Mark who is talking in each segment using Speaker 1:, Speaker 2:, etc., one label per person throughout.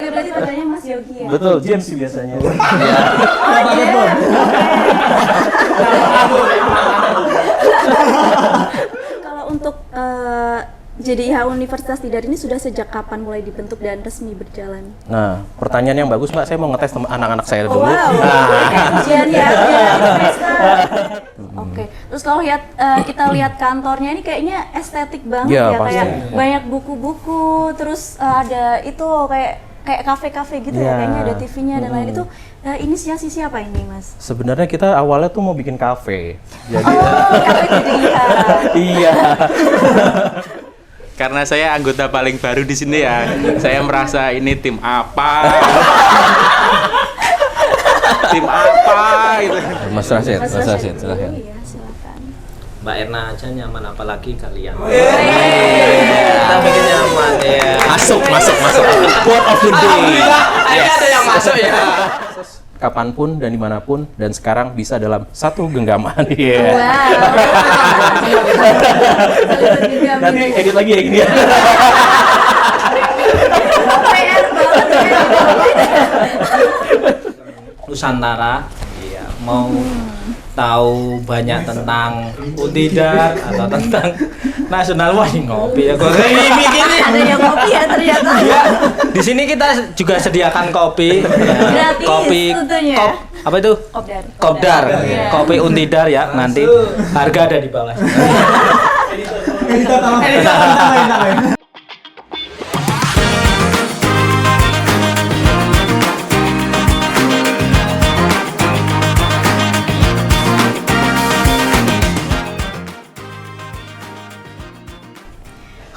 Speaker 1: berarti pertanyaannya Mas Yogi ya?
Speaker 2: Betul, James sih biasanya.
Speaker 1: Oh iya. Kalau untuk JDIH Universitas Tidar ini sudah sejak kapan mulai dibentuk dan resmi berjalan?
Speaker 2: Nah, pertanyaan yang bagus Mbak, saya mau ngetes anak-anak saya dulu.
Speaker 1: Ujian ya, Oke, terus kalau kita lihat kantornya ini kayaknya estetik banget
Speaker 2: ya,
Speaker 1: ya,
Speaker 2: pasti.
Speaker 1: kayak banyak buku-buku, terus ada itu kayak kafe-kafe gitu ya, kayaknya ada TV-nya dan lain itu. Inisiasi siapa ini, Mas?
Speaker 2: Sebenarnya kita awalnya tuh mau bikin kafe. Jadi
Speaker 1: kafe JDIH.
Speaker 2: Iya.
Speaker 3: Karena saya anggota paling baru di sini ya, saya merasa ini tim apa, tim apa gitu.
Speaker 2: Mas Rashid, silahkan.
Speaker 1: Iya, silakan.
Speaker 4: Mbak Erna aja nyaman, apalagi kalian. Kita bikin nyaman ya.
Speaker 3: Masuk.
Speaker 2: Quote of the day.
Speaker 3: Ada yang masuk ya.
Speaker 2: Kapanpun dan dimanapun dan sekarang bisa dalam satu genggaman. Iya.
Speaker 1: Wow.
Speaker 2: Nanti edit lagi ya gini ya.
Speaker 1: PR banget ya.
Speaker 4: Nusantara, iya, mau tahu banyak tentang Untidar atau tentang nasional, wah ngopi ya kok
Speaker 1: Ada yang ngopi ya ternyata.
Speaker 4: di sini kita juga sediakan kopi ya.
Speaker 1: Gratis
Speaker 4: Kopi
Speaker 1: tentunya.
Speaker 4: apa itu Kopdar
Speaker 1: Iya.
Speaker 4: kopi Untidar ya, nanti harga ada di bawah.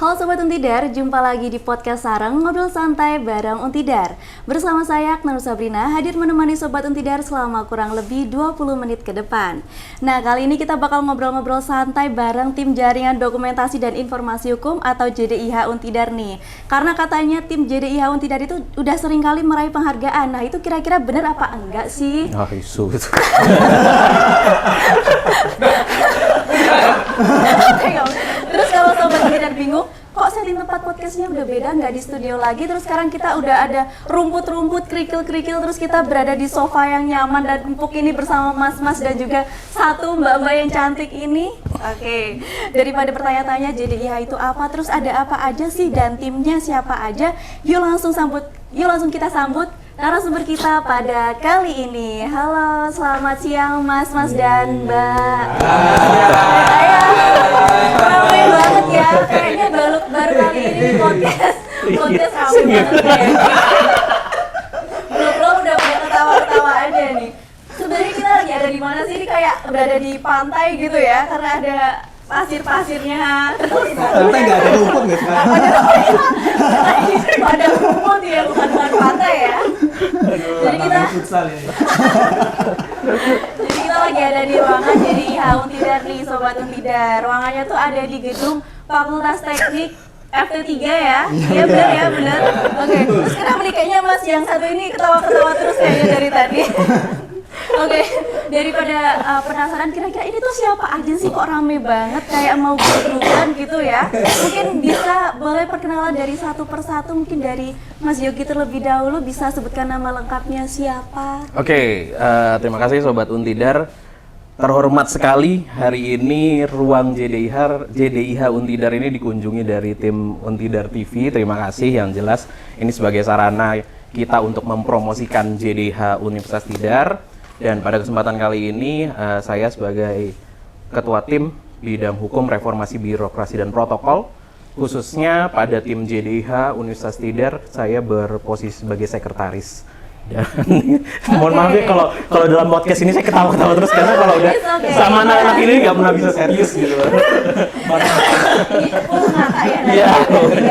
Speaker 1: Halo Sobat Untidar, jumpa lagi di podcast Sarang Ngobrol Santai bareng Untidar. Bersama saya Aknur Sabrina, hadir menemani Sobat Untidar selama kurang lebih 20 menit ke depan. Nah, kali ini kita bakal ngobrol-ngobrol santai bareng tim Jaringan Dokumentasi dan Informasi Hukum atau JDIH Untidar nih. Karena katanya tim JDIH Untidar itu udah sering kali meraih penghargaan. Nah, itu kira-kira benar apa enggak sih?
Speaker 2: Ah, isu itu.
Speaker 1: Terus kalau Sobat Untidar bingung, kok setting tempat podcastnya udah beda, nggak di studio lagi, terus sekarang kita udah ada rumput-rumput, kerikil-kerikil, terus kita berada di sofa yang nyaman dan empuk ini bersama mas-mas dan juga satu mbak-mbak yang cantik ini. Oke, daripada bertanya-tanya JDIH itu apa, terus ada apa aja sih dan timnya siapa aja, yuk langsung kita sambut narasumber kita pada kali ini. Halo, selamat siang Mas dan Mbak. Ramai banget ya, kayaknya baru kali ini di podcast ramai banget ya. Belum udah pada ketawa-ketawa aja nih. Sebenarnya kita lagi ada di mana sih? Ini kayak berada di pantai gitu ya, karena ada pasir-pasirnya.
Speaker 5: Pantai nggak ada rumput nggak sekarang?
Speaker 1: Ada rumput ya, bukan pantai ya. Jadi kita Jadi kita lagi ada di ruangan JDIH Untidar nih, Sobat Untidar. Ruangannya tuh ada di gedung Fakultas Teknik FT3 ya. Iya benar. Oke. Terus kenapa nih kayaknya Mas yang satu ini ketawa-ketawa terus kayaknya dari tadi. Oke, daripada penasaran kira-kira ini tuh siapa aja sih kok rame banget kayak mau grup-grupan gitu ya. Mungkin bisa boleh perkenalan dari satu persatu, mungkin dari Mas Yogi terlebih dahulu, bisa sebutkan nama lengkapnya siapa.
Speaker 2: Oke, terima kasih Sobat Untidar. Terhormat sekali hari ini ruang JDIH Untidar ini dikunjungi dari tim Untidar TV. Terima kasih, yang jelas ini sebagai sarana kita untuk mempromosikan JDIH Universitas Tidar. Dan pada kesempatan kali ini saya sebagai Ketua Tim Bidang Hukum Reformasi Birokrasi dan Protokol, khususnya pada tim JDIH Universitas Tidar, saya berposisi sebagai sekretaris. Dan mohon maaf ya kalau dalam podcast ini saya ketawa-ketawa terus karena kalau udah sama anak-anak ini nggak pernah bisa serius gitu.
Speaker 1: Iya.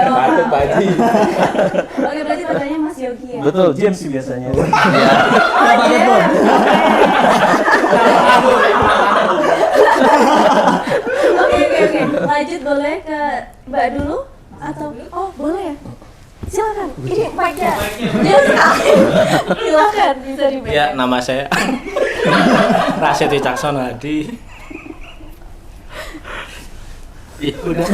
Speaker 5: Patut Paji.
Speaker 1: Oke, berarti pertanyaannya Mas Yogi ya?
Speaker 2: Betul, James sih biasanya.
Speaker 1: Oke. Lanjut boleh ke Mbak dulu atau boleh ya? Silakan. Ini mic-nya. Silakan bisa di mic.
Speaker 4: Ya, nama saya Rashid Wicaksono Hadi. Ya udah.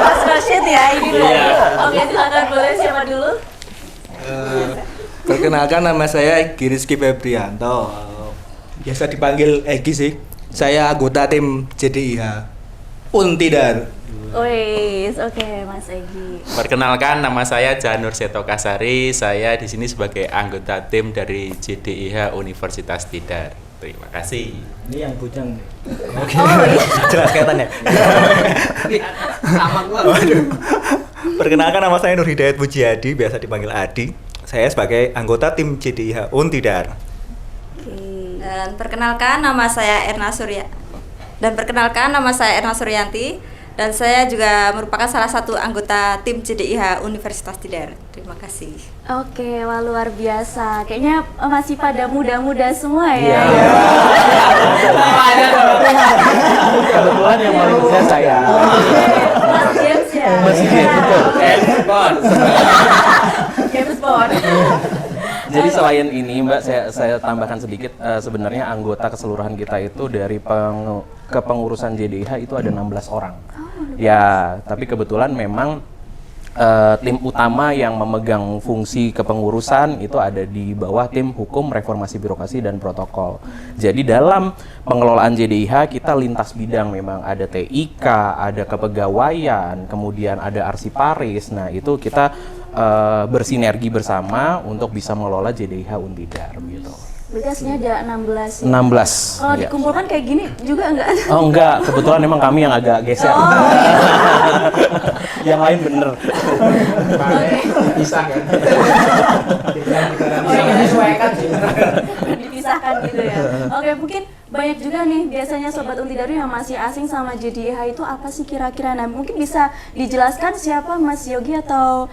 Speaker 1: Mas Rashid ya ini dulu.
Speaker 4: Iya.
Speaker 1: Oke, silakan boleh siapa dulu?
Speaker 5: Perkenalkan, nama saya Egy Rizky Febrianto. Biasa dipanggil Egy sih. Saya anggota tim JDIH Untidar.
Speaker 1: Wih, oke Mas Egy.
Speaker 3: Perkenalkan, nama saya Janur Seto Kasari. Saya di sini sebagai anggota tim dari JDIH Universitas Tidar. Terima kasih.
Speaker 4: Ini yang bujang nih.
Speaker 1: Oh iya.
Speaker 5: Jelas kaitannya.
Speaker 4: Sama gua.
Speaker 5: Perkenalkan, nama saya Nur Hidayat Pujiadi, biasa dipanggil Adi. Saya sebagai anggota tim JDIH Untidar.
Speaker 6: Dan perkenalkan nama saya Erna Suryanti dan saya juga merupakan salah satu anggota tim JDIH Universitas Tidar. Terima kasih.
Speaker 1: Oke, wah luar biasa. Kayaknya masih pada muda-muda semua ya.
Speaker 2: Kebetulan yang paling muda saya.
Speaker 1: Mas James ya.
Speaker 2: Mas James, betul.
Speaker 1: James Bond.
Speaker 2: Jadi selain ini Mbak, saya tambahkan sedikit, sebenarnya anggota keseluruhan kita itu dari kepengurusan JDIH itu ada 16 orang. Ya, tapi kebetulan memang tim utama yang memegang fungsi kepengurusan itu ada di bawah tim hukum, reformasi birokrasi dan protokol. Jadi dalam pengelolaan JDIH kita lintas bidang, memang ada TIK, ada kepegawaian, kemudian ada arsiparis. Nah, itu kita bersinergi bersama untuk bisa mengelola JDIH Untidar gitu.
Speaker 1: Berarti aslinya ada 16 ya?
Speaker 2: 16.
Speaker 1: Kalau
Speaker 2: ya.
Speaker 1: dikumpulkan kayak gini juga enggak?
Speaker 2: Oh enggak, kebetulan memang kami yang agak geser. Yang lain bener.
Speaker 3: Bisa kan?
Speaker 1: Dipisahkan gitu ya. Oke, mungkin banyak juga nih biasanya Sobat Untidaru yang masih asing sama JDIH itu apa sih kira-kira? Nah, mungkin bisa dijelaskan siapa Mas Yogi atau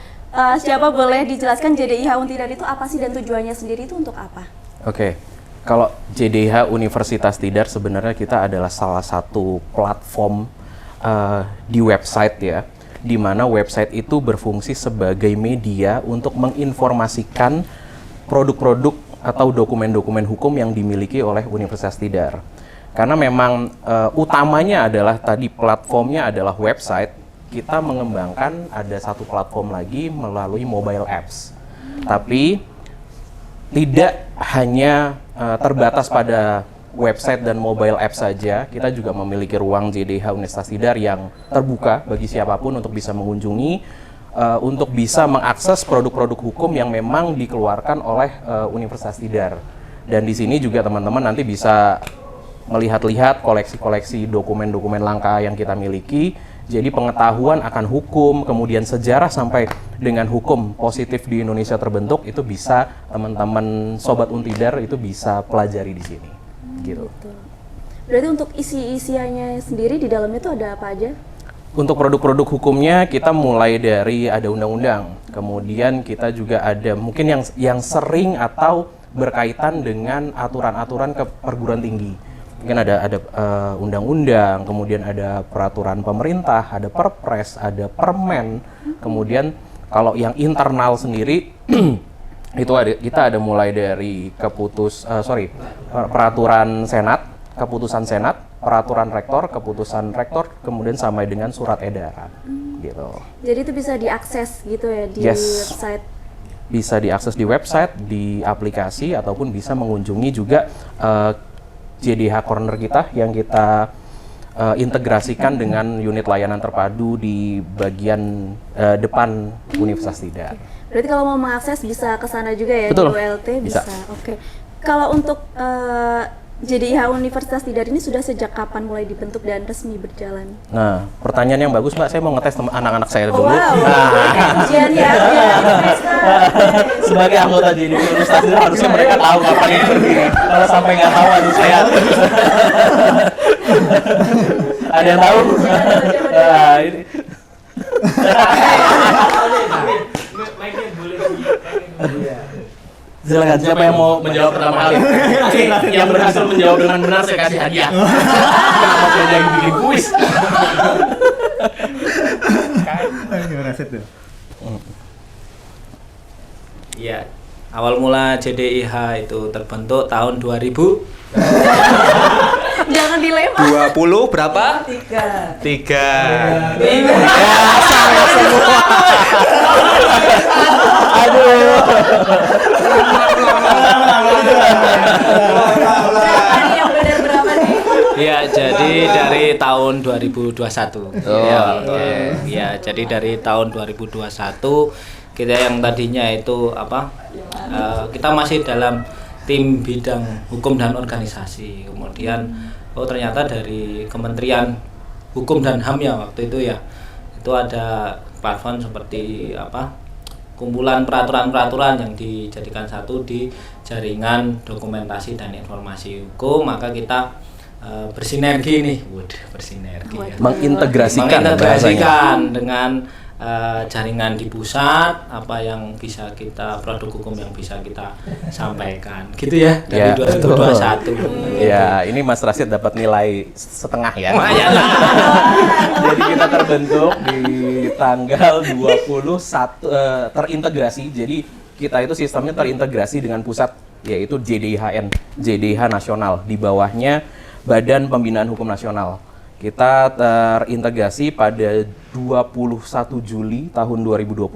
Speaker 1: siapa boleh dijelaskan JDIH Untidar itu apa sih dan tujuannya sendiri itu untuk apa?
Speaker 2: Oke, kalau JDIH Universitas Tidar sebenarnya kita adalah salah satu platform di website ya, di mana website itu berfungsi sebagai media untuk menginformasikan produk-produk atau dokumen-dokumen hukum yang dimiliki oleh Universitas Tidar. Karena memang utamanya adalah tadi platformnya adalah website, kita mengembangkan ada satu platform lagi melalui mobile apps. Tapi tidak hanya terbatas pada website dan mobile app saja, kita juga memiliki ruang JDIH Universitas Tidar yang terbuka bagi siapapun untuk bisa mengunjungi, untuk bisa mengakses produk-produk hukum yang memang dikeluarkan oleh Universitas Tidar. Dan di sini juga teman-teman nanti bisa melihat-lihat koleksi-koleksi dokumen-dokumen langka yang kita miliki. Jadi pengetahuan akan hukum, kemudian sejarah sampai dengan hukum positif di Indonesia terbentuk, itu bisa teman-teman Sobat Untidar itu bisa pelajari di sini. Gitu.
Speaker 1: Berarti untuk isi-isiannya sendiri di dalamnya itu ada apa aja?
Speaker 2: Untuk produk-produk hukumnya kita mulai dari ada undang-undang, kemudian kita juga ada mungkin yang sering atau berkaitan dengan aturan-aturan ke perguruan tinggi. Mungkin ada undang-undang, kemudian ada peraturan pemerintah, ada perpres, ada permen. Kemudian kalau yang internal sendiri itu kita ada mulai dari peraturan Senat, keputusan Senat, peraturan rektor, keputusan rektor, kemudian sampai dengan surat edaran. Gitu.
Speaker 1: Jadi itu bisa diakses gitu ya di website?
Speaker 2: Bisa diakses di website, di aplikasi, ataupun bisa mengunjungi juga JDIH Corner kita yang kita integrasikan dengan unit layanan terpadu di bagian depan Universitas Tidar.
Speaker 1: Berarti kalau mau mengakses bisa ke sana juga ya?
Speaker 2: Betul.
Speaker 1: Di ULT bisa.
Speaker 2: Bisa.
Speaker 1: Oke. Kalau untuk JDIH Universitas Tidar ini sudah sejak kapan mulai dibentuk dan resmi berjalan?
Speaker 2: Nah, pertanyaan yang bagus Mbak, saya mau ngetes anak-anak saya dulu.
Speaker 1: Wow. Ujian ya.
Speaker 2: Sebagai anggota JDIH Universitas Tidar harusnya mereka tahu kapan itu. Kalau sampai nggak tahu, aduh saya. Ada yang tahu? Nah, ini. Silakan, siapa yang mau menjawab pertama kali? Oke, yang berhasil menjawab dengan benar saya kasih hadiah. Kenapa saya jadi bikin kuis?
Speaker 5: Gimana sih tuh?
Speaker 4: Iya, awal mula JDIH itu terbentuk tahun 2000.
Speaker 1: Jangan dilema.
Speaker 5: 20 berapa?
Speaker 3: 3.
Speaker 2: Aduh.
Speaker 4: tahun 2021. Ya, oke. Ya, jadi dari tahun 2021 kita yang tadinya itu kita masih dalam tim bidang hukum dan organisasi. Kemudian ternyata dari Kementerian Hukum dan HAM ya waktu itu ya. Itu ada platform seperti kumpulan peraturan-peraturan yang dijadikan satu di jaringan dokumentasi dan informasi hukum, maka kita bersinergi nih, bersinergi ya.
Speaker 2: Mengintegrasikan
Speaker 4: dengan jaringan di pusat, apa yang bisa kita produk hukum yang bisa kita sampaikan, gitu ya dari 2021.
Speaker 2: Ya, ini Mas Rashid dapat nilai setengah ya.
Speaker 4: Lumayan lah.
Speaker 2: Jadi kita terbentuk di tanggal 21 terintegrasi. Jadi kita itu sistemnya terintegrasi dengan pusat, yaitu JDIHN, JDIH Nasional. Di bawahnya Badan Pembinaan Hukum Nasional. Kita terintegrasi pada 21 Juli tahun 2021.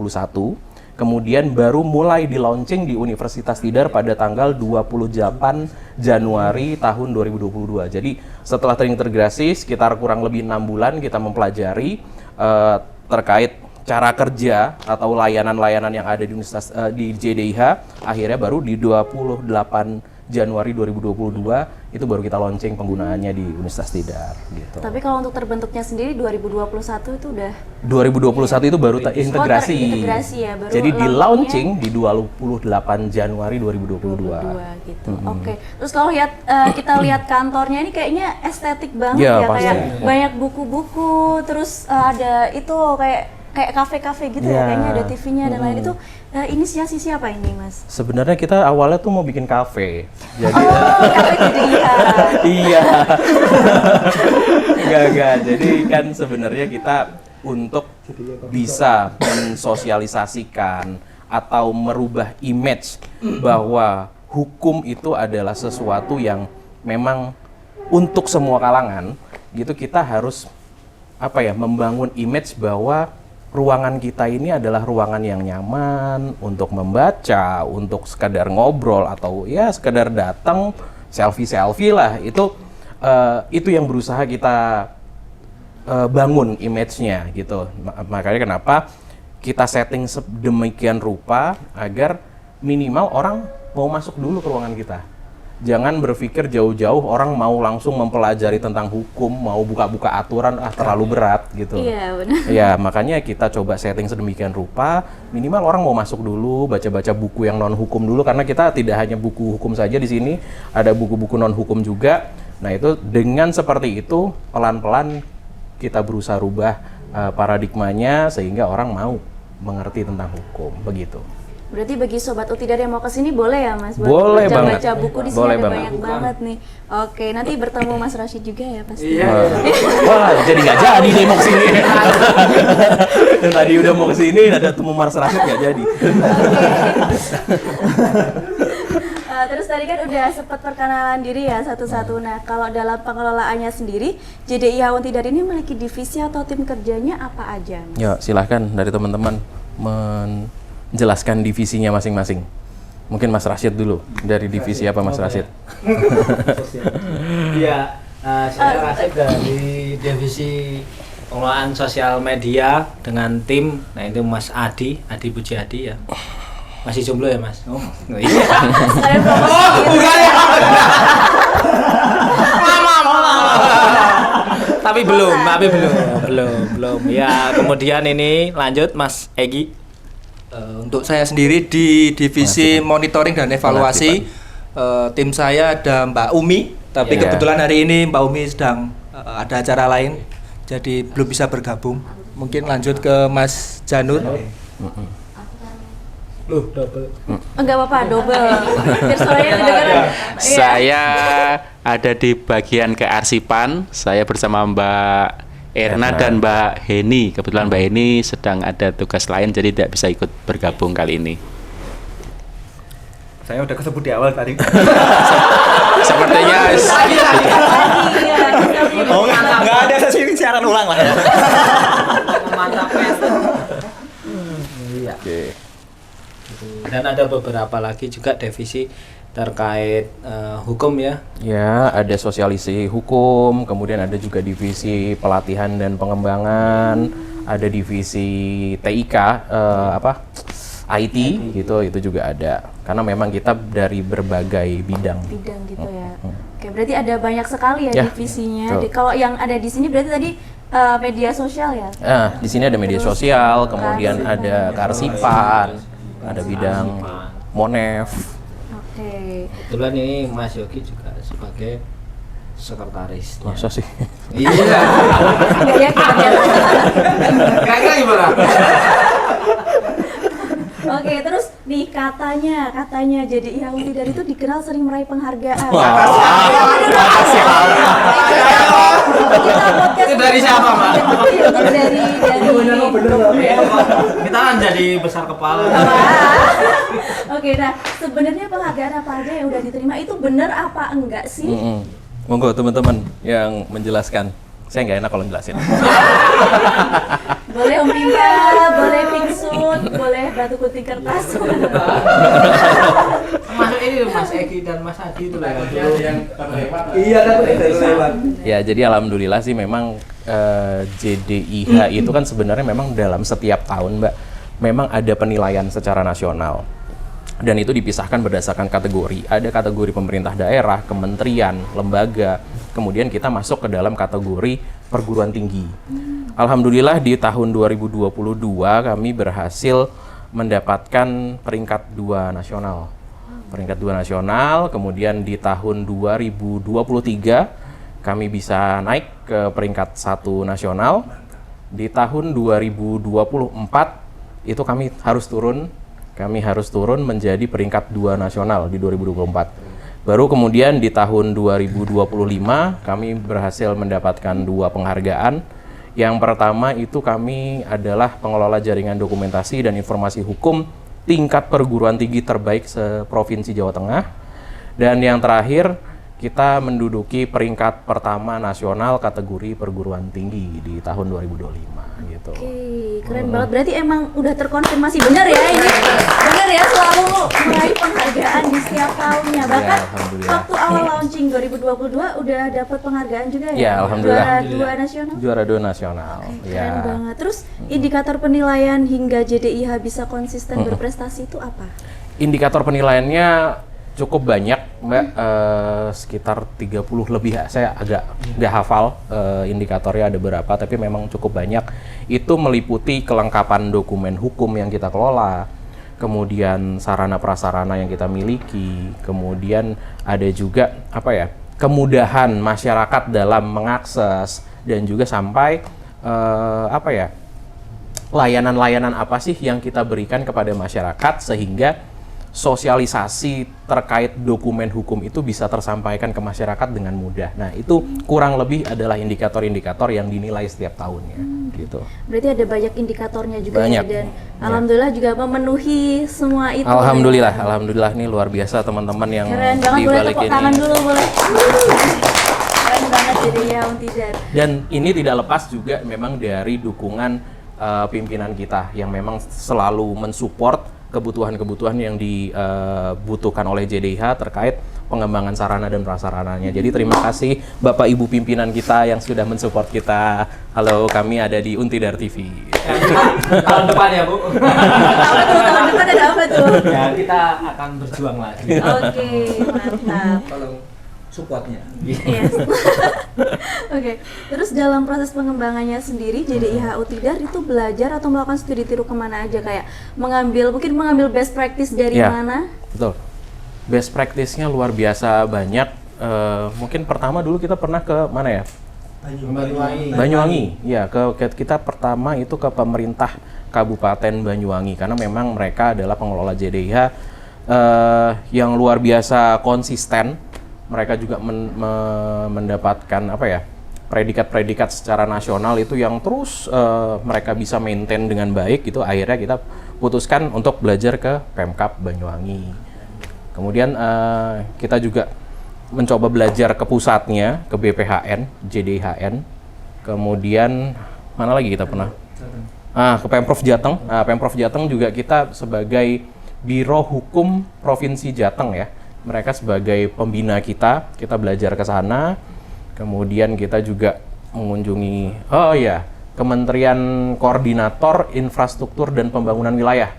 Speaker 2: Kemudian baru mulai di launching di Universitas Tidar pada tanggal 28 Januari tahun 2022. Jadi setelah terintegrasi sekitar kurang lebih 6 bulan kita mempelajari terkait cara kerja atau layanan-layanan yang ada di Universitas di JDIH. Akhirnya baru di 28 Januari 2022 itu baru kita launching penggunaannya di Universitas Tidar gitu.
Speaker 1: Tapi kalau untuk terbentuknya sendiri 2021 itu udah
Speaker 2: 2021 itu baru terintegrasi.
Speaker 1: Terintegrasi ya, baru
Speaker 2: jadi di launching di 28 Januari 2022
Speaker 1: gitu. Oke. Terus kalau kita lihat kantornya ini kayaknya estetik banget
Speaker 2: Ya,
Speaker 1: ya,
Speaker 2: pasti.
Speaker 1: kayak banyak buku-buku, terus ada itu kayak kafe-kafe gitu ya, kayaknya ada TV-nya dan lain itu. Inisiasi siapa ini, Mas?
Speaker 2: Sebenarnya kita awalnya tuh mau bikin kafe. Jadi
Speaker 1: Kafe JDIH.
Speaker 2: iya. Enggak. Jadi kan sebenarnya kita untuk bisa mensosialisasikan atau merubah image bahwa hukum itu adalah sesuatu yang memang untuk semua kalangan, gitu kita harus membangun image bahwa ruangan kita ini adalah ruangan yang nyaman untuk membaca, untuk sekadar ngobrol atau ya sekadar datang selfie lah. Itu yang berusaha kita bangun image-nya gitu. Makanya kenapa kita setting sedemikian rupa agar minimal orang mau masuk dulu ke ruangan kita. Jangan berpikir jauh-jauh orang mau langsung mempelajari tentang hukum, mau buka-buka aturan, terlalu berat gitu.
Speaker 1: Iya, benar.
Speaker 2: Ya, makanya kita coba setting sedemikian rupa, minimal orang mau masuk dulu, baca-baca buku yang non-hukum dulu, karena kita tidak hanya buku hukum saja di sini, ada buku-buku non-hukum juga. Nah, itu dengan seperti itu, pelan-pelan kita berusaha rubah paradigmanya sehingga orang mau mengerti tentang hukum, begitu.
Speaker 1: Berarti bagi sobat Utidar yang mau ke sini boleh ya, Mas?
Speaker 2: Boleh banget.
Speaker 1: Baca buku di sini
Speaker 2: Boleh
Speaker 1: ada
Speaker 2: banget.
Speaker 1: banyak banget nih. Oke, nanti bertemu Mas Rashid juga ya pasti.
Speaker 4: Iya.
Speaker 2: Wah, jadi nggak jadi deh mau kesini. Yang tadi udah mau kesini, ada temu Mas Rashid nggak jadi.
Speaker 1: Terus tadi kan udah sempat perkenalan diri ya satu-satu. Nah, kalau dalam pengelolaannya sendiri, JDIH Untidar ini memiliki divisi atau tim kerjanya apa aja, Mas?
Speaker 2: Ya, silahkan dari teman-teman menjelaskan divisinya masing-masing. Mungkin Mas Rashid dulu, dari divisi apa Mas Rashid?
Speaker 4: Iya, saya Rashid dari divisi pengelolaan sosial media dengan tim. Nah, itu Mas Adi Puji Adi ya. Masih jomblo ya, Mas? Oh iya. Bukan ya. Tapi belum. Ya, kemudian ini lanjut Mas Egi.
Speaker 5: Untuk saya sendiri di divisi monitoring dan evaluasi, tim saya ada Mbak Umi, tapi
Speaker 2: Iya.
Speaker 5: kebetulan hari ini Mbak Umi sedang ada acara lain, jadi belum bisa bergabung. Mungkin lanjut ke Mas Janur.
Speaker 1: Enggak apa-apa, double. Biar suaranya kedengeran. Iya.
Speaker 3: Saya ada di bagian kearsipan. Saya bersama Mbak Erna dan Mbak Heni. Kebetulan Mbak Heni sedang ada tugas lain, jadi tidak bisa ikut bergabung kali ini.
Speaker 5: Saya udah kesebut di awal tadi.
Speaker 3: Sepertinya
Speaker 5: Oh, nggak ada sesi siaran ulang lah ya.
Speaker 2: Oke.
Speaker 4: itu. Dan ada beberapa lagi juga divisi terkait hukum ya.
Speaker 2: Ya, ada sosialisasi hukum, kemudian ada juga divisi pelatihan dan pengembangan, ada divisi TIK, IT gitu, itu juga ada. Karena memang kita dari berbagai bidang.
Speaker 1: Bidang gitu ya. Oke, berarti ada banyak sekali ya,
Speaker 2: Ya,
Speaker 1: divisinya.
Speaker 2: betul.
Speaker 1: Kalau yang ada di sini berarti tadi media sosial ya.
Speaker 2: Di sini ada media sosial, kemudian ada kearsipan, ada bidang Monef.
Speaker 1: Oke.
Speaker 4: Kebetulan ini Mas Yogi juga sebagai sekretaris.
Speaker 2: Masa sih?
Speaker 4: Iya.
Speaker 1: Enggak ya kita lihat.
Speaker 4: Kira-kira gimana?
Speaker 1: Oke, terus nih katanya jadi IHA Untidar itu dikenal sering meraih penghargaan.
Speaker 4: Itu dari siapa, Mbak?
Speaker 1: Itu dari
Speaker 4: Kita kan jadi besar kepala.
Speaker 1: Oke, nah sebenarnya penghargaan apa aja yang udah diterima itu benar apa enggak sih?
Speaker 2: Monggo teman-teman yang menjelaskan. Saya nggak enak kalau jelasin.
Speaker 1: Boleh Om Pingga, boleh Pingsut, boleh batu putih kertas.
Speaker 4: Masuk ini Mas Egi dan Mas Adi itu lah yang
Speaker 5: Iya kan lewat.
Speaker 2: Ya, jadi alhamdulillah sih memang JDIH itu kan sebenarnya memang dalam setiap tahun, Mbak, memang ada penilaian secara nasional. Dan itu dipisahkan berdasarkan kategori. Ada kategori pemerintah daerah, kementerian, lembaga. Kemudian kita masuk ke dalam kategori perguruan tinggi. Alhamdulillah di tahun 2022 kami berhasil mendapatkan peringkat 2 nasional. Peringkat 2 nasional, kemudian di tahun 2023 kami bisa naik ke peringkat 1 nasional. Di tahun 2024 itu kami harus turun menjadi peringkat 2 nasional di 2024. Baru kemudian di tahun 2025 kami berhasil mendapatkan 2 penghargaan. Yang pertama itu kami adalah pengelola jaringan dokumentasi dan informasi hukum tingkat perguruan tinggi terbaik se-Provinsi Jawa Tengah. Dan yang terakhir kita menduduki peringkat pertama nasional kategori perguruan tinggi di tahun 2025 gitu.
Speaker 1: Oke, keren banget. Berarti emang udah terkonfirmasi benar ya ini. Benar ya, selalu meraih penghargaan di setiap tahunnya. Bahkan
Speaker 2: alhamdulillah.
Speaker 1: waktu awal launching 2022 udah dapat penghargaan juga ya.
Speaker 2: Ya, alhamdulillah.
Speaker 1: Juara 2 nasional.
Speaker 2: Juara 2 nasional.
Speaker 1: Keren banget. Terus indikator penilaian hingga JDIH bisa konsisten berprestasi itu apa?
Speaker 2: Indikator penilaiannya cukup banyak, Mbak, sekitar 30 lebih. Saya agak nggak hafal indikatornya ada berapa, tapi memang cukup banyak. Itu meliputi kelengkapan dokumen hukum yang kita kelola, kemudian sarana prasarana yang kita miliki, kemudian ada juga kemudahan masyarakat dalam mengakses, dan juga sampai layanan-layanan apa sih yang kita berikan kepada masyarakat sehingga sosialisasi terkait dokumen hukum itu bisa tersampaikan ke masyarakat dengan mudah. Nah, itu kurang lebih adalah indikator-indikator yang dinilai setiap tahunnya, gitu.
Speaker 1: Berarti ada banyak indikatornya juga
Speaker 2: Banyak.
Speaker 1: ya, dan alhamdulillah juga memenuhi semua itu.
Speaker 2: Alhamdulillah, alhamdulillah nih luar biasa teman-teman yang
Speaker 1: Keren banget,
Speaker 2: di
Speaker 1: boleh
Speaker 2: balik
Speaker 1: tepuk
Speaker 2: ini.
Speaker 1: tangan dulu, boleh. Keren banget jadi IHA Untidar.
Speaker 2: Dan ini tidak lepas juga memang dari dukungan pimpinan kita yang memang selalu mensupport kebutuhan-kebutuhan yang dibutuhkan oleh JDIH terkait pengembangan sarana dan prasarananya. Jadi terima kasih Bapak Ibu pimpinan kita yang sudah mensupport kita. Halo, kami ada di Untidar TV.
Speaker 4: Tahun depan ya, Bu.
Speaker 1: Tahun depan ada apa tuh?
Speaker 4: Ya, kita akan berjuang lagi.
Speaker 1: Oke, mantap.
Speaker 5: Tolong supportnya.
Speaker 1: Yes. Oke, terus dalam proses pengembangannya sendiri JDIH Untidar itu belajar atau melakukan studi tiru kemana aja, kayak mungkin mengambil best practice dari
Speaker 2: Ya,
Speaker 1: mana?
Speaker 2: betul. Best practice-nya luar biasa banyak. Mungkin pertama dulu kita pernah ke mana ya? Banyuwangi. Ya, kita pertama itu ke pemerintah Kabupaten Banyuwangi karena memang mereka adalah pengelola JDIH yang luar biasa konsisten. Mereka juga mendapatkan predikat-predikat secara nasional itu yang terus mereka bisa maintain dengan baik. Itu akhirnya kita putuskan untuk belajar ke Pemkab Banyuwangi. Kemudian kita juga mencoba belajar ke pusatnya, ke BPHN, JDIHN. Kemudian mana lagi kita pernah? Ke Pemprov Jateng. Pemprov Jateng juga kita sebagai Biro Hukum Provinsi Jateng ya. Mereka sebagai pembina kita belajar ke sana. Kemudian kita juga mengunjungi Kementerian Koordinator Infrastruktur dan Pembangunan Wilayah.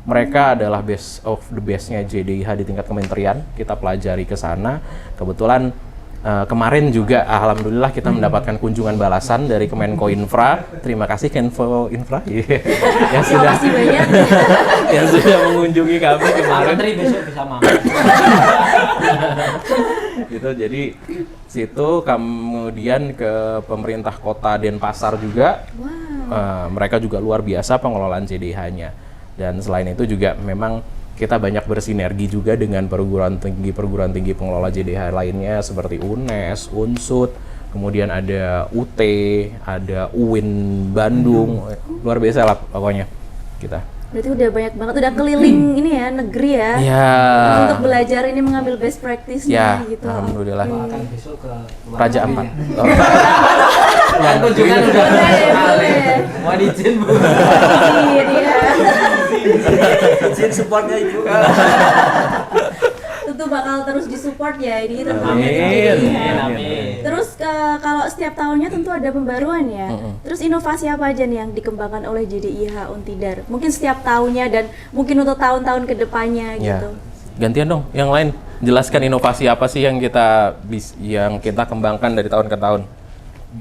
Speaker 2: Mereka adalah best of the best-nya JDIH di tingkat kementerian. Kita pelajari ke sana. Kebetulan kemarin juga alhamdulillah kita mendapatkan kunjungan balasan dari Kemenko Infra. Terima kasih Kemenko Infra yang sudah yang sudah mengunjungi kami kemarin.
Speaker 4: Menteri besok bisa makan.
Speaker 2: Gitu, jadi situ kemudian ke pemerintah kota Denpasar juga. Mereka juga luar biasa pengelolaan JDIH-nya. Dan selain itu juga memang kita banyak bersinergi juga dengan perguruan tinggi pengelola JDIH lainnya seperti UNES, UNSUD, kemudian ada UT, ada UIN Bandung, luar biasa lah pokoknya kita.
Speaker 1: Berarti udah banyak banget, udah keliling ini ya, negeri ya.
Speaker 2: Ya.
Speaker 1: Untuk belajar ini mengambil best practice-nya gitu.
Speaker 2: Alhamdulillah.
Speaker 4: Akan besok ke
Speaker 2: Raja Ampat.
Speaker 4: kunjungan udah
Speaker 1: Boleh.
Speaker 4: mau diizin Bu.
Speaker 1: Iya.
Speaker 5: Izin supportnya Ibu.
Speaker 1: Tentu bakal terus disupport ya ini
Speaker 2: Amin.
Speaker 4: Amin.
Speaker 1: Terus kalau setiap tahunnya tentu ada pembaruan ya. Terus inovasi apa aja nih yang dikembangkan oleh JDIH Untidar? Mungkin setiap tahunnya dan mungkin untuk tahun-tahun kedepannya
Speaker 2: Ya.
Speaker 1: gitu.
Speaker 2: Gantian dong, yang lain. Jelaskan inovasi apa sih yang kita kembangkan dari tahun ke tahun.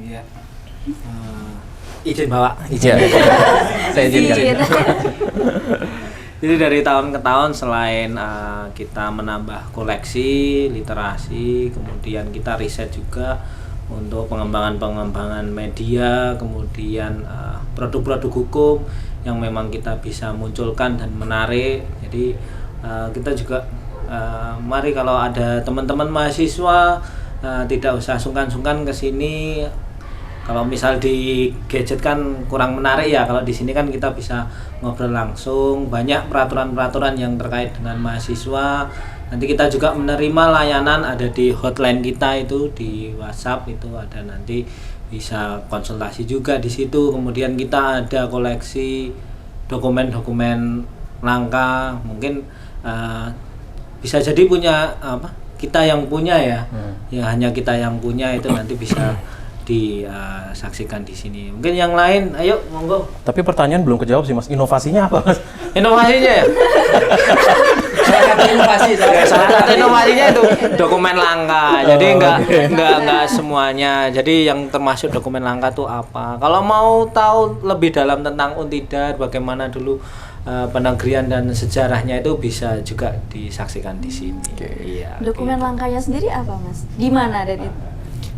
Speaker 4: Iya. Izin bawa.
Speaker 2: Iya. Saya izinkan.
Speaker 4: Jadi dari tahun ke tahun selain kita menambah koleksi, literasi, kemudian kita riset juga untuk pengembangan media, kemudian produk-produk hukum yang memang kita bisa munculkan dan menarik. Jadi kita juga mari kalau ada teman-teman mahasiswa tidak usah sungkan-sungkan ke sini. Kalau misal di gadget kan kurang menarik ya, kalau di sini kan kita bisa ngobrol langsung, banyak peraturan-peraturan yang terkait dengan mahasiswa. Nanti kita juga menerima layanan ada di hotline kita itu di WhatsApp itu ada, nanti bisa konsultasi juga di situ. Kemudian kita ada koleksi dokumen-dokumen langka, mungkin bisa jadi punya kita yang punya ya, yang hanya kita yang punya itu nanti bisa disaksikan di sini. Mungkin yang lain, ayo monggo.
Speaker 2: Tapi pertanyaan belum kejawab sih Mas, inovasinya apa Mas?
Speaker 4: Inovasinya ya? Salah satu inovasinya itu dokumen langka. Jadi enggak semuanya. Jadi yang termasuk dokumen langka itu apa? Kalau mau tahu lebih dalam tentang Untidar, bagaimana dulu penegrian dan sejarahnya itu bisa juga disaksikan di sini. Iya.
Speaker 1: Dokumen langkanya sendiri apa Mas? Gimana dan itu?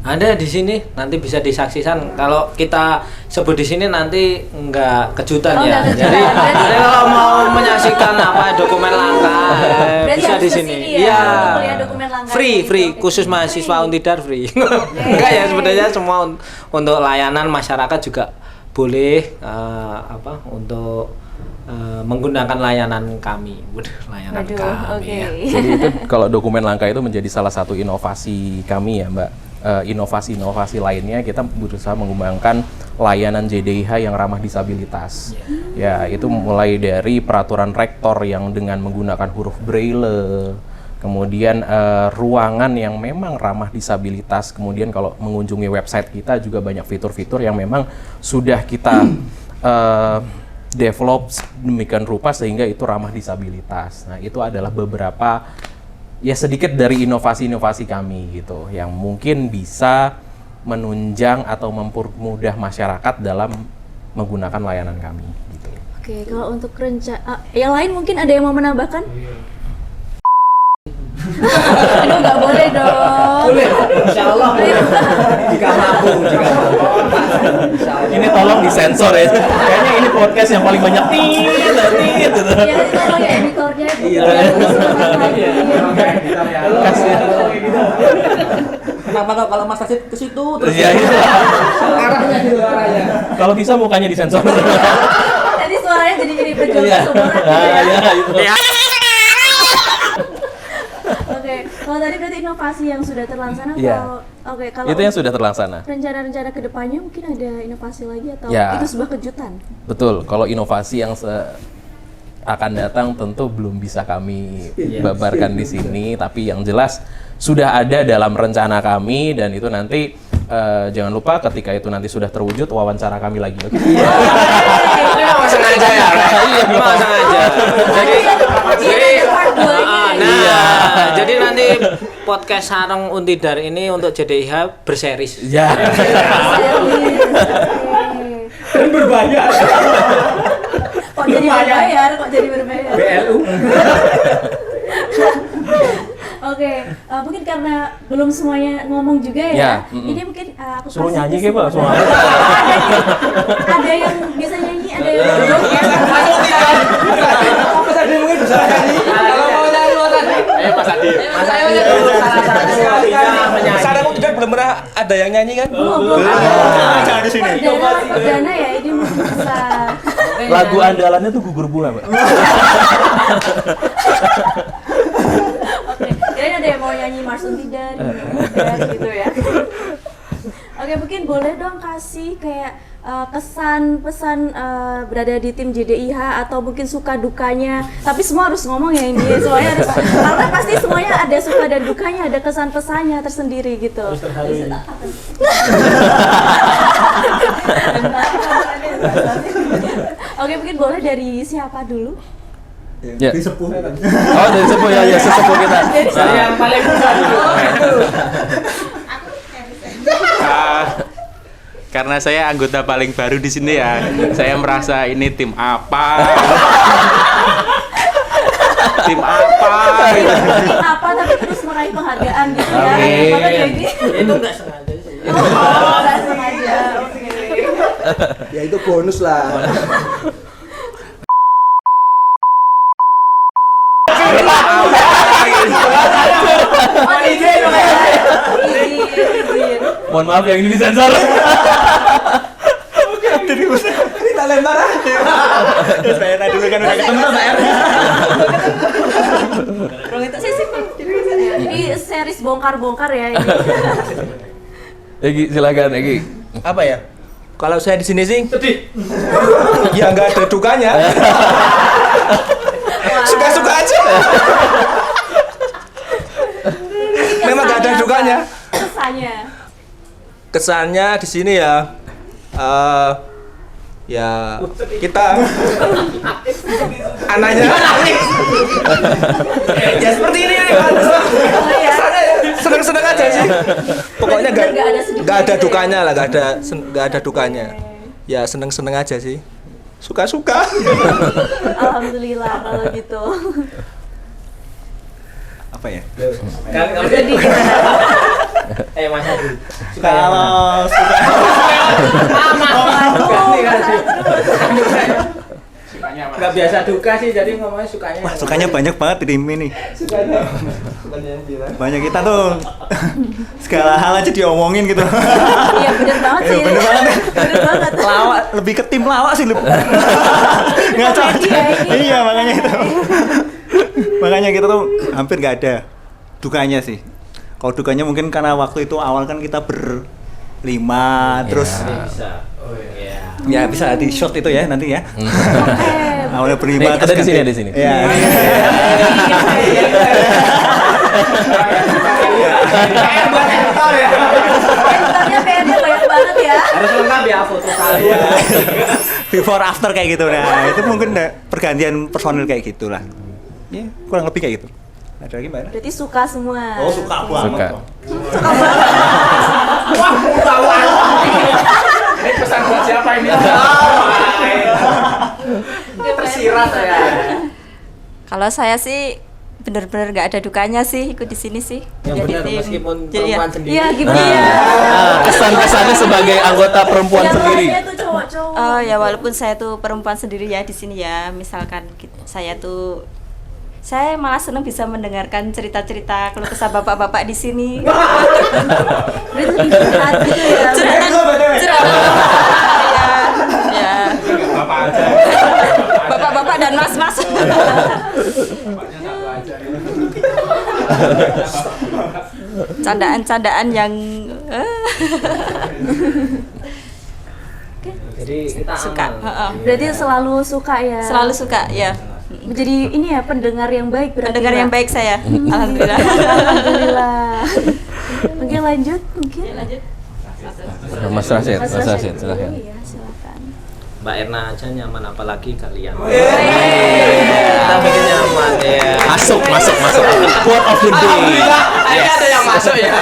Speaker 4: Ada di sini, nanti bisa disaksikan. Kalau kita sebut di sini nanti nggak kejutan ya.
Speaker 1: Nggak kejutan.
Speaker 4: Jadi kalau mau menyaksikan apa dokumen langka bisa di sini.
Speaker 1: Ya,
Speaker 4: Iya.
Speaker 1: untuk kuliah dokumen langka
Speaker 4: Free,
Speaker 1: gitu.
Speaker 4: free, khusus mahasiswa Untidar free. Enggak ya, sebenarnya semua untuk layanan masyarakat juga boleh untuk menggunakan layanan kami. Layanan
Speaker 1: Aduh,
Speaker 4: kami.
Speaker 1: oke.
Speaker 4: Ya.
Speaker 2: Jadi itu kalau dokumen langka itu menjadi salah satu inovasi kami ya Mbak. Inovasi-inovasi lainnya kita berusaha mengembangkan layanan JDIH yang ramah disabilitas. Ya, itu mulai dari peraturan rektor yang dengan menggunakan huruf braille, kemudian ruangan yang memang ramah disabilitas, kemudian kalau mengunjungi website kita juga banyak fitur-fitur yang memang sudah kita develop demikian rupa sehingga itu ramah disabilitas. Nah, itu adalah beberapa ya sedikit dari inovasi-inovasi kami gitu yang mungkin bisa menunjang atau mempermudah masyarakat dalam menggunakan layanan kami gitu.
Speaker 1: Oke, kalau untuk yang lain mungkin ada yang mau menambahkan? Aduh, nggak boleh dong.
Speaker 5: Boleh, insya Allah. Jika mampu,
Speaker 2: Ini tolong disensor ya. Kayaknya ini podcast yang paling banyak tit gitu.
Speaker 1: Ya, itu tolong ya editornya.
Speaker 2: Iya.
Speaker 5: Kenapa kalau Mas Asid ke situ terus
Speaker 2: Iya, iya.
Speaker 5: arahnya gitu arahnya.
Speaker 2: Kalau bisa mukanya disensor.
Speaker 1: Tadi suaranya jadi ini penjual suara.
Speaker 2: Iya, itu.
Speaker 1: Oke, kalau tadi berarti inovasi yang sudah terlaksana.
Speaker 2: Iya.
Speaker 1: Kalau
Speaker 2: Itu yang sudah terlaksana.
Speaker 1: rencana-rencana kedepannya mungkin ada inovasi lagi atau
Speaker 2: Ya.
Speaker 1: itu sebuah kejutan?
Speaker 2: Betul, kalau inovasi yang akan datang tentu belum bisa kami babarkan di sini, tapi yang jelas sudah ada dalam rencana kami dan itu nanti jangan lupa ketika itu nanti sudah terwujud wawancara kami lagi. Oke.
Speaker 4: Ini memang sengaja ya. Memang sengaja. Jadi nanti podcast Sareng Untidar ini untuk JDIH berseris.
Speaker 2: Ya.
Speaker 5: Dan berbayar.
Speaker 1: Kok jadi berbayar?
Speaker 5: BLU.
Speaker 1: Oke, mungkin karena belum semuanya ngomong juga ya.
Speaker 2: Ya,
Speaker 1: Ini mungkin aku
Speaker 2: Suruh
Speaker 1: kasih
Speaker 2: nyanyi
Speaker 1: ke
Speaker 2: kayak Pak,
Speaker 1: semua.
Speaker 2: suara.
Speaker 1: Ada yang bisa nyanyi, ada yang joget.
Speaker 5: Mas Adi mungkin bisa nyanyi. Kalau mau nyanyi
Speaker 3: Mas Adi.
Speaker 5: Sarang Untidar belum pernah ada yang nyanyi kan?
Speaker 1: Belum.
Speaker 5: Jangan di sini.
Speaker 1: Perdana ya, ini mungkin bisa.
Speaker 2: Lagu andalannya tuh Gugur Bunga, Pak.
Speaker 1: Oke, kirain ada yang mau nyanyi Mars Untidar gitu ya. Oke, mungkin boleh dong kasih kayak kesan pesan berada di tim JDIH atau mungkin suka dukanya, tapi semua harus ngomong ya ini, semuanya harus, karena pasti semuanya ada suka dan dukanya, ada kesan pesannya tersendiri gitu. Oke, mungkin boleh dari siapa dulu?
Speaker 2: Ya.
Speaker 5: Sepuh.
Speaker 2: Oh, dari sepuh ya, sesepuh kita.
Speaker 4: Saya yang paling muda dulu.
Speaker 3: Karena saya anggota paling baru di sini ya, saya merasa ini tim apa? Tim apa? Gitu.
Speaker 1: Apa tapi terus meraih penghargaan gitu ya.
Speaker 2: Amin.
Speaker 1: Maka jadi
Speaker 4: Itu enggak sengaja sih.
Speaker 1: nggak sengaja. Oke.
Speaker 5: Ya itu bonus lah.
Speaker 1: Izin.
Speaker 2: Mohon maaf yang ini disensor.
Speaker 5: Kita lempar aja. Saya dulu kan udah ketemu sama R.
Speaker 1: Ini series bongkar-bongkar ya ini.
Speaker 2: Egi, silakan Egi.
Speaker 5: Apa ya? Kalau saya di sini sih sedih. Ya nggak ada dukanya. Suka-suka aja. Memang nggak ada dukanya.
Speaker 1: Kesannya.
Speaker 5: Kesannya di sini ya, ya kita anaknya. Ya seperti ini nih. Kesannya seneng-seneng aja sih. Pokoknya nggak ada dukanya lah, nggak ada dukanya. Ya seneng-seneng aja sih. Suka-suka.
Speaker 1: Alhamdulillah kalau gitu.
Speaker 5: Apa ya?
Speaker 1: Jadi
Speaker 4: Mas Adi.
Speaker 5: Kalau suka.
Speaker 4: Enggak biasa duka sih, jadi ngomongnya sukanya.
Speaker 7: Wah, sukanya banyak banget di tim ini. Banyak kita tuh segala hal aja diomongin gitu.
Speaker 1: iya bener banget sih.
Speaker 7: Bener banget.
Speaker 1: Bener banget.
Speaker 7: Lawak, lebih ke tim lawak sih lebih. Ngaco aja. Iya, makanya itu. Makanya kita tuh hampir nggak ada dukanya sih. Kalau dukanya mungkin karena waktu itu awal kan kita berlima, terus
Speaker 4: Bisa. Oh iya.
Speaker 7: ya bisa di shot itu ya nanti ya.
Speaker 1: Oke.
Speaker 7: Awalnya berlima
Speaker 2: Nih,
Speaker 7: terus
Speaker 2: ada di sini,
Speaker 7: ganti-
Speaker 2: ada di sini.
Speaker 7: Iya.
Speaker 1: Bentarnya PR-nya banyak banget ya.
Speaker 4: Harus lengkap ya foto kali.
Speaker 7: Before after kayak gitu. Nah, itu mungkin pergantian personil kayak gitulah. Ya, kurang lebih kayak gitu. Ada lagi Mbak?
Speaker 1: Berarti suka semua.
Speaker 7: Oh, suka banget.
Speaker 2: Suka.
Speaker 3: Ini pesan buat siapa ini?
Speaker 4: Tersirat ya.
Speaker 6: Kalau saya sih bener-bener nggak ada dukanya sih ikut di sini sih.
Speaker 4: Yang
Speaker 6: Jadi
Speaker 4: benar
Speaker 6: tim.
Speaker 4: meskipun
Speaker 6: Jadi
Speaker 4: perempuan sendiri.
Speaker 1: Iya gitu
Speaker 2: Nah,
Speaker 1: ya.
Speaker 2: kesan-kesannya sebagai anggota perempuan
Speaker 1: Yang
Speaker 2: sendiri.
Speaker 1: lainnya tuh cowok-cowok.
Speaker 6: Oh ya walaupun saya tuh perempuan sendiri ya di sini ya, misalkan saya malah senang bisa mendengarkan cerita-cerita keluh kesah bapak-bapak di sini.
Speaker 1: Berarti lebih curhat gitu ya.
Speaker 6: Curhatan ya. Bapak-bapak dan mas-mas. Candaan-candaan yang
Speaker 4: Jadi kita
Speaker 6: suka.
Speaker 4: aman.
Speaker 6: Heeh.
Speaker 1: Berarti selalu suka ya.
Speaker 6: Selalu suka ya.
Speaker 1: menjadi ini ya pendengar yang baik berarti.
Speaker 6: Pendengar yang
Speaker 1: Mbak.
Speaker 6: baik saya. Alhamdulillah.
Speaker 1: Alhamdulillah. Oke lanjut mungkin.
Speaker 2: Mas Rasid, Mas Rasid, silahkan.
Speaker 1: Iya, silakan.
Speaker 4: Mbak Erna aja nyaman apalagi kalian. Kita bikin nyaman ya.
Speaker 2: Masuk. Quote of the day.
Speaker 5: Yes. Ada yang masuk ya.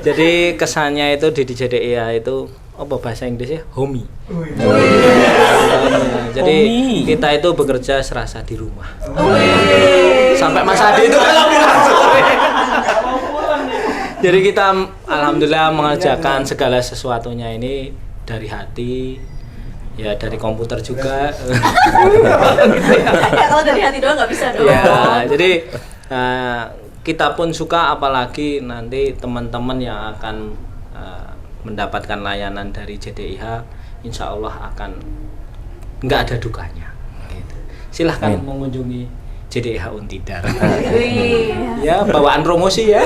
Speaker 4: Jadi kesannya itu di JDIH itu apa bahasa Inggrisnya? Homey. Jadi
Speaker 2: Homey.
Speaker 4: kita itu bekerja serasa di rumah. Sampai Mas Adi itu kalau pulang sore. Jadi kita alhamdulillah mengerjakan segala sesuatunya ini dari hati, ya dari komputer juga.
Speaker 1: Ya kalau dari hati doang nggak bisa dong.
Speaker 4: Ya, jadi kita pun suka apalagi nanti teman-teman yang akan mendapatkan layanan dari JDIH, insya Allah akan nggak ada dukanya. Gitu. Silahkan mengunjungi JDIH Untidar.
Speaker 1: Wih.
Speaker 4: Ya, bawaan promosi ya.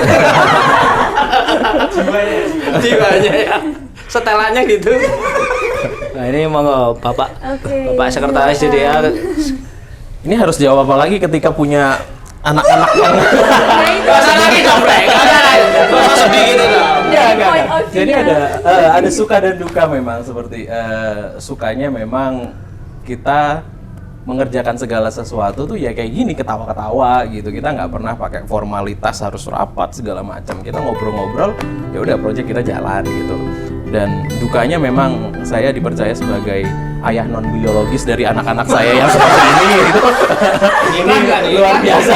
Speaker 4: Jiwanya ya. Setelannya gitu. Nah ini monggo Bapak Bapak Sekretaris JDIH.
Speaker 2: Ini harus jawab apa lagi ketika punya anak-anak yang
Speaker 5: lagi dong, Bre. Sedih gitu loh.
Speaker 2: Jadi ada suka dan duka memang seperti sukanya memang kita mengerjakan segala sesuatu tuh ya kayak gini, ketawa-ketawa gitu. Kita nggak pernah pakai formalitas harus rapat segala macam. Kita ngobrol-ngobrol, ya udah project kita jalan gitu. Dan dukanya memang saya dipercaya sebagai ayah non biologis dari anak-anak saya yang seperti ini gitu. Ini luar biasa.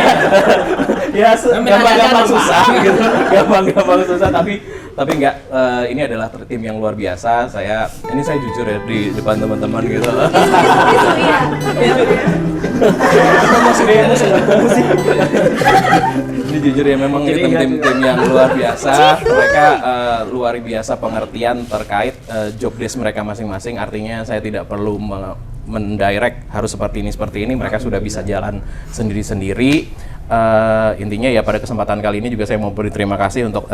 Speaker 2: Ya gampang-gampang susah gitu. Gampang-gampang susah tapi nggak, ini adalah tim yang luar biasa. Saya jujur ya di depan teman-teman gitu. Ini jujur ya, memang ini tim yang luar biasa. Mereka luar biasa pengertian terkait job desk mereka masing-masing. Artinya saya tidak perlu mendirect harus seperti ini. Mereka sudah bisa jalan sendiri-sendiri. Intinya ya pada kesempatan kali ini juga saya mau beri terima kasih untuk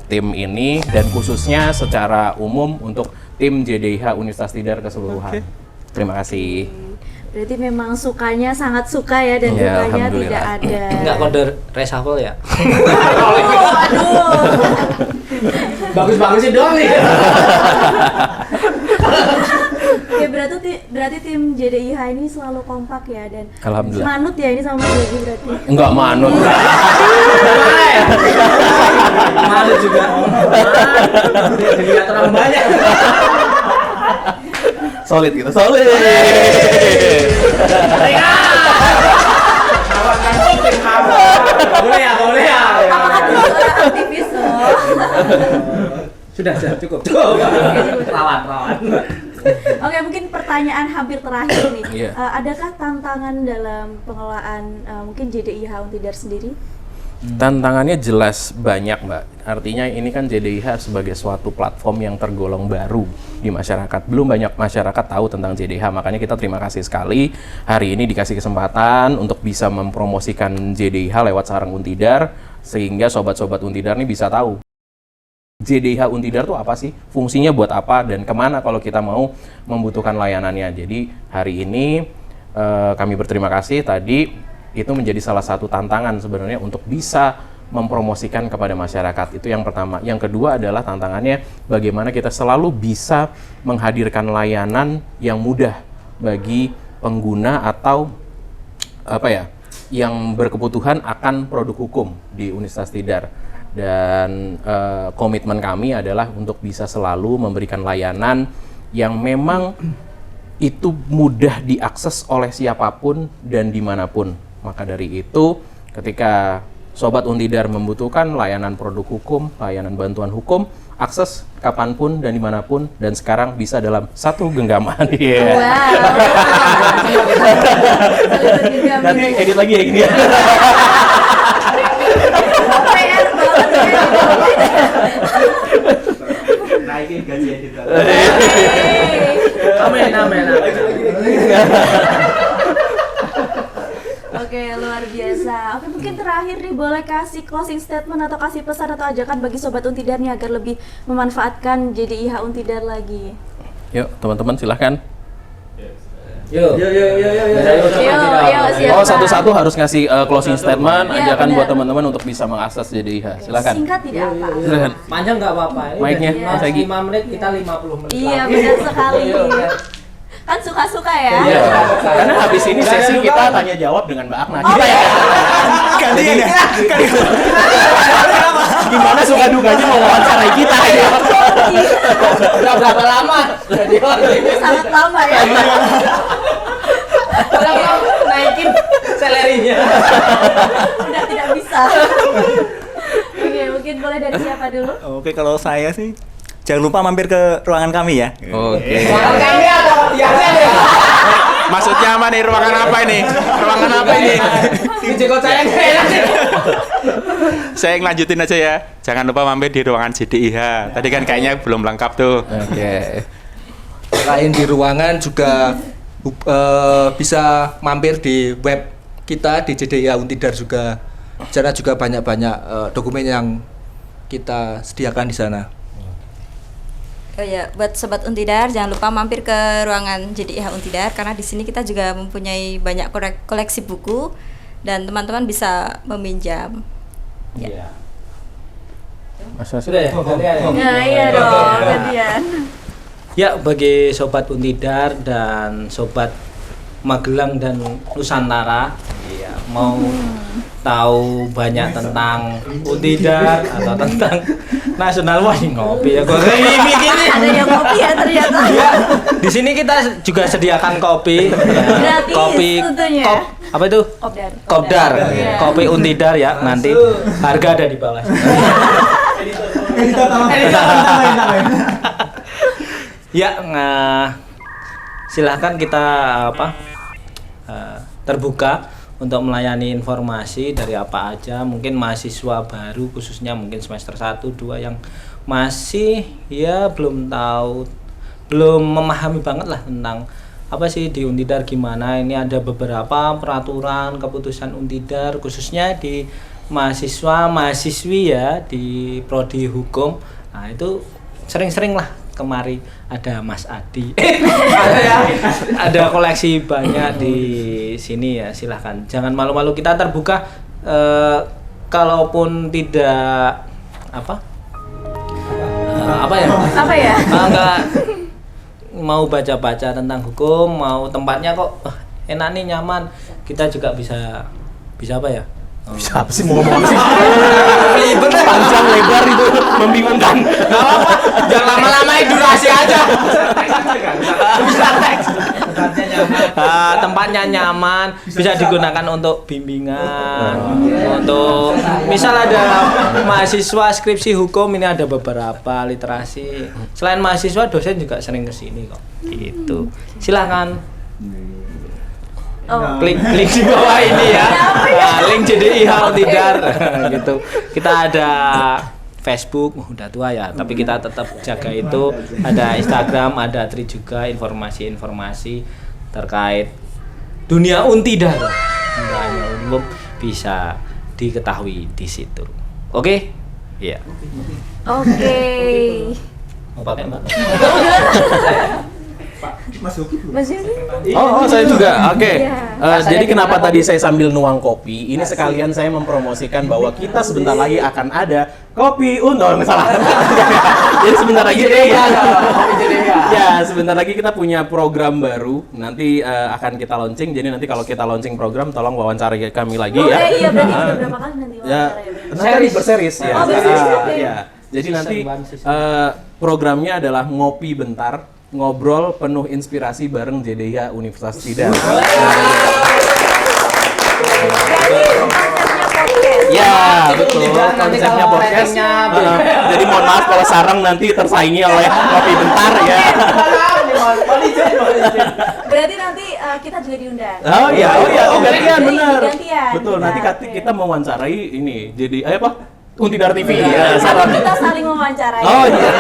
Speaker 2: tim ini dan khususnya secara umum untuk tim JDIH Universitas Tidar keseluruhan. Terima kasih.
Speaker 1: Berarti memang sukanya sangat suka ya dan
Speaker 2: Ya,
Speaker 1: dukanya
Speaker 2: alhamdulillah.
Speaker 1: tidak ada.
Speaker 4: Enggak kode reshuffle ya?
Speaker 1: Aduh.
Speaker 5: Bagus-bagusin doang nih.
Speaker 1: Ya berarti tim JDIH ini selalu kompak ya dan
Speaker 2: Alhamdulillah.
Speaker 1: manut ya ini sama Mas Yogi berarti.
Speaker 2: Enggak manut.
Speaker 5: Malu juga. Dilihat orang banyak.
Speaker 2: Solid gitu, solid.
Speaker 5: Boleh ya.
Speaker 1: Aktivis loh.
Speaker 5: Sudah cukup. Rawan.
Speaker 1: Oke, mungkin pertanyaan hampir terakhir nih.
Speaker 2: Iya.
Speaker 1: Adakah tantangan dalam pengelolaan mungkin JDIH Untidar sendiri?
Speaker 2: Tantangannya jelas banyak, Mbak. Artinya ini kan JDIH sebagai suatu platform yang tergolong baru di masyarakat. Belum banyak masyarakat tahu tentang JDIH, makanya kita terima kasih sekali hari ini dikasih kesempatan untuk bisa mempromosikan JDIH lewat Sarang Untidar, sehingga sobat-sobat Untidar ini bisa tahu JDIH Untidar itu apa sih, fungsinya buat apa, dan kemana kalau kita mau membutuhkan layanannya. Jadi hari ini kami berterima kasih tadi. Itu menjadi salah satu tantangan sebenarnya untuk bisa mempromosikan kepada masyarakat. Itu yang pertama. Yang kedua adalah tantangannya bagaimana kita selalu bisa menghadirkan layanan yang mudah bagi pengguna atau yang berkebutuhan akan produk hukum di Universitas Tidar. Dan komitmen kami adalah untuk bisa selalu memberikan layanan yang memang itu mudah diakses oleh siapapun dan dimanapun. Maka dari itu, ketika Sobat Untidar membutuhkan layanan produk hukum, layanan bantuan hukum, akses kapanpun dan dimanapun, dan sekarang bisa dalam satu genggaman. Yeah.
Speaker 1: Wow.
Speaker 2: Nanti edit lagi ya gini ya.
Speaker 1: PR banget.
Speaker 5: Naikin gaji editor.
Speaker 4: Amin.
Speaker 1: Oke, luar biasa. Oke, mungkin terakhir nih boleh kasih closing statement atau kasih pesan atau ajakan bagi Sobat Untidar nih agar lebih memanfaatkan JDIH Untidar lagi.
Speaker 2: Yuk, teman-teman silahkan.
Speaker 4: Yuk.
Speaker 1: Yuk, siap.
Speaker 2: Oh, satu-satu harus ngasih closing statement,
Speaker 1: Iya,
Speaker 2: ajakan
Speaker 1: benar.
Speaker 2: buat teman-teman untuk bisa mengakses JDIH. Silakan.
Speaker 1: Singkat tidak apa.
Speaker 2: Silakan.
Speaker 4: Panjang nggak apa-apa. Ini
Speaker 2: Mic-nya,
Speaker 4: dari
Speaker 2: Mas Egy.
Speaker 4: 5 menit kita 50 menit.
Speaker 1: Iya,
Speaker 4: lagi.
Speaker 1: benar sekali.
Speaker 4: Iya.
Speaker 1: Kan suka-suka ya.
Speaker 2: Iya. Karena habis ini sesi kita tanya jawab dengan Mbak Akna.
Speaker 1: Oh, iya.
Speaker 7: Gantian ya.
Speaker 2: Gimana suka dukanya mau wawancarai kita ya?
Speaker 4: Udah berapa lama?
Speaker 1: Sangat lama ya.
Speaker 4: Naikin salary-nya.
Speaker 1: Udah tidak bisa. Oke, mungkin boleh dari siapa dulu?
Speaker 7: Oke, kalau saya sih jangan lupa mampir ke ruangan kami ya.
Speaker 2: Oke.
Speaker 4: Kami ada biasa ya.
Speaker 3: Maksudnya apa nih? Ruangan apa ini? Ruangan apa ini?
Speaker 4: Dijekot saya nggak enak.
Speaker 3: Saya ngelanjutin aja ya. Jangan lupa mampir di ruangan JDIH. Tadi kan kayaknya belum lengkap tuh.
Speaker 2: Oke.
Speaker 5: Selain di ruangan juga bisa mampir di web kita di JDIH Untidar juga. Di sana juga banyak-banyak dokumen yang kita sediakan di sana.
Speaker 6: Oh ya, buat sobat Untidar jangan lupa mampir ke ruangan JDIH Untidar karena di sini kita juga mempunyai banyak koleksi buku dan teman-teman bisa meminjam.
Speaker 4: Iya.
Speaker 2: Masa sih?
Speaker 4: Sudah ya? Gantian ya?
Speaker 1: Nah, iya dong, gantian.
Speaker 4: Ya, bagi sobat Untidar dan sobat Magelang dan Nusantara, ya, mau tahu banyak tentang Untidar atau tentang nasional, wah ngopi ya gue
Speaker 1: Ada yang kopi ya ternyata.
Speaker 4: Ya, di sini kita juga sediakan kopi, ya.
Speaker 1: Gratis
Speaker 4: Kopi
Speaker 1: tentunya.
Speaker 4: apa itu?
Speaker 1: Kopdar.
Speaker 4: Kopdar,
Speaker 1: Iya.
Speaker 4: kopi Untidar ya. Nanti harga ada di bawah. Ya, silahkan kita terbuka untuk melayani informasi dari apa aja. Mungkin mahasiswa baru khususnya mungkin semester 1, 2 yang masih ya belum tahu, belum memahami banget lah tentang apa sih di Untidar gimana. Ini ada beberapa peraturan keputusan Untidar khususnya di mahasiswi ya di prodi hukum. Nah, itu sering-sering lah kemari ada Mas Adi. ada koleksi banyak di sini ya, silahkan. Jangan malu-malu, kita terbuka kalaupun tidak apa ya?
Speaker 1: Apa ya?
Speaker 4: Enggak mau baca-baca tentang hukum, mau tempatnya kok enak nih, nyaman, kita juga bisa apa ya?
Speaker 2: Bisa apa sih mau ngomong sih? Ribet, panjang lebar itu membingungkan.
Speaker 4: Jangan lama-lamain durasi aja. Tempatnya nyaman, bisa digunakan untuk bimbingan, untuk misal ada mahasiswa skripsi hukum, ini ada beberapa literasi. Selain mahasiswa, dosen juga sering kesini kok. Gitu. Silakan.
Speaker 1: Oh.
Speaker 4: Klik di bawah ini ya. Link JDIH Untidar gitu. Kita ada Facebook, udah tua ya, tapi kita tetap jaga itu. Ada Instagram, ada Tri juga, informasi-informasi terkait dunia Untidar. Nggak hanya umum, bisa diketahui di situ. Oke? Iya.
Speaker 1: Oke.
Speaker 4: Mau pakai Mbak?
Speaker 1: Mas Yudi?
Speaker 2: Oh, saya juga. Oke.
Speaker 1: Iya.
Speaker 2: Jadi kenapa tadi saya sambil nuang kopi? Ini sekalian saya mempromosikan bahwa kita sebentar lagi akan ada kopi salah. Jadi sebentar lagi ya, sebentar lagi kita punya program baru. Nanti akan kita launching. Jadi nanti kalau kita launching program, tolong wawancara kami lagi ya.
Speaker 1: Iya, berarti udah berapa kali nanti
Speaker 2: Ya,
Speaker 1: wawancara
Speaker 2: nanti berseris ya.
Speaker 1: Oh, berseris, oke.
Speaker 2: Ya. Jadi nanti programnya adalah ngopi bentar, ngobrol penuh inspirasi bareng JDIH Universitas Tidar. Ya, betul. Konsepnya podcast. Jadi mohon maaf kalau Sarang nanti tersaingi oleh kopi bentar ya.
Speaker 1: Berarti nanti kita juga diundang.
Speaker 2: Oh iya, gantian benar.
Speaker 1: Gantian.
Speaker 2: Betul, nanti
Speaker 1: Oke.
Speaker 2: kita mewawancarai ini. Jadi apa? Untidar TV
Speaker 1: Tapi
Speaker 2: ya, Sarang.
Speaker 1: kita saling mewawancarai.
Speaker 2: Oh iya.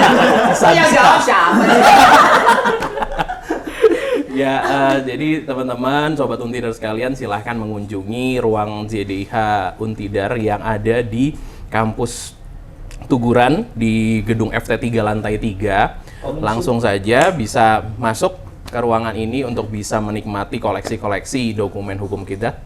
Speaker 4: Jawab siapa?
Speaker 2: Ya, jadi teman-teman, sobat Untidar sekalian, silahkan mengunjungi ruang JDIH Untidar yang ada di kampus Tuguran di gedung FT3 lantai 3. Langsung saja bisa masuk ke ruangan ini untuk bisa menikmati koleksi-koleksi dokumen hukum kita.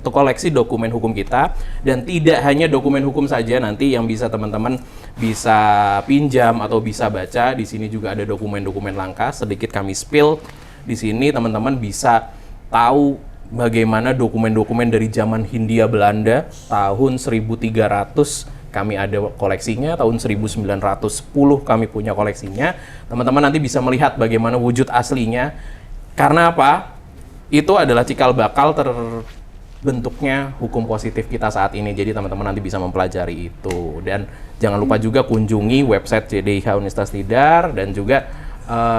Speaker 2: Koleksi dokumen hukum kita, dan tidak hanya dokumen hukum saja nanti yang bisa teman-teman bisa pinjam atau bisa baca. Di sini juga ada dokumen-dokumen langka, sedikit kami spill. Di sini teman-teman bisa tahu bagaimana dokumen-dokumen dari zaman Hindia Belanda tahun 1300 kami ada koleksinya, tahun 1910 kami punya koleksinya. Teman-teman nanti bisa melihat bagaimana wujud aslinya. Karena apa? Itu adalah cikal bakal bentuknya hukum positif kita saat ini. Jadi teman-teman nanti bisa mempelajari itu. Dan jangan lupa juga kunjungi website JDIH Universitas Tidar dan juga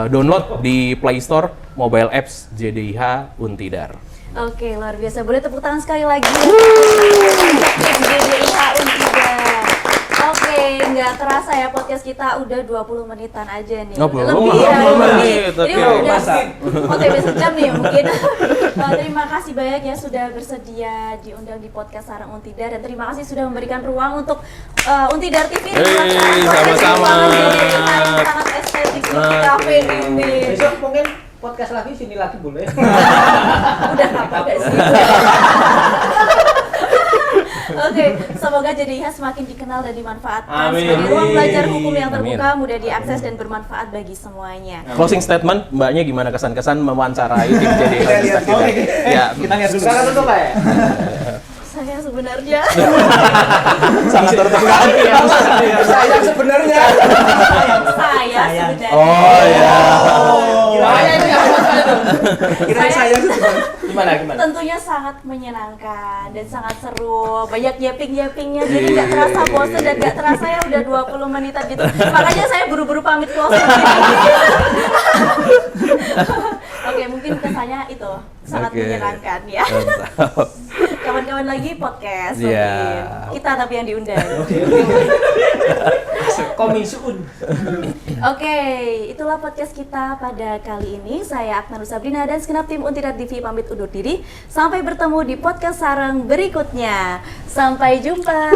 Speaker 2: download di Play Store mobile apps JDIH Untidar.
Speaker 1: Oke, luar biasa. Boleh tepuk tangan sekali lagi ya. JDIH Untidar. Oke, nggak terasa ya podcast kita udah 20 menitan aja nih.
Speaker 2: Belum,
Speaker 1: Lebih ya,
Speaker 2: 20
Speaker 1: lebih.
Speaker 2: menit.
Speaker 1: Jadi udah OTW sejam nih mungkin. Terima kasih banyak ya sudah bersedia diundang di podcast Sarang Untidar, dan terima kasih sudah memberikan ruang untuk Untidar TV.
Speaker 2: Sama-sama.
Speaker 1: Sangat estetik di kafe ini.
Speaker 4: Besok mungkin podcast lagi sini lagi boleh.
Speaker 1: Udah apa sih? Oke, semoga JDIH semakin dikenal dan dimanfaatkan sebagai ruang belajar hukum yang terbuka, mudah diakses dan bermanfaat bagi semuanya.
Speaker 2: Closing statement, Mbaknya gimana kesan-kesan mewawancarai tim JDIH Universitas Tidar? Ya,
Speaker 7: Kita lihat dulu.
Speaker 4: Silakan tutup ya.
Speaker 1: Saya sebenarnya
Speaker 2: sangat tertekan.
Speaker 5: Saya sebenarnya.
Speaker 1: saya sebenarnya
Speaker 2: Oh ya.
Speaker 5: Kirain saya sebenarnya.
Speaker 4: Gimana?
Speaker 1: tentunya sangat menyenangkan dan sangat seru, banyak yapping-yappingnya, jadi nggak terasa bosan dan nggak terasa ya udah 20 menitan gitu, makanya saya buru-buru pamit closing. Oke, mungkin kesannya itu sangat
Speaker 2: Oke.
Speaker 1: menyenangkan ya.
Speaker 2: Mantap.
Speaker 1: Kawan-kawan lagi podcast
Speaker 2: Iya.
Speaker 1: mungkin. Kita tapi yang diundang.
Speaker 4: Coming soon.
Speaker 1: Oke, itulah podcast kita pada kali ini. Saya Aknar Sabrina dan segenap tim Untidar TV pamit undur diri. Sampai bertemu di podcast Sarang berikutnya. Sampai jumpa.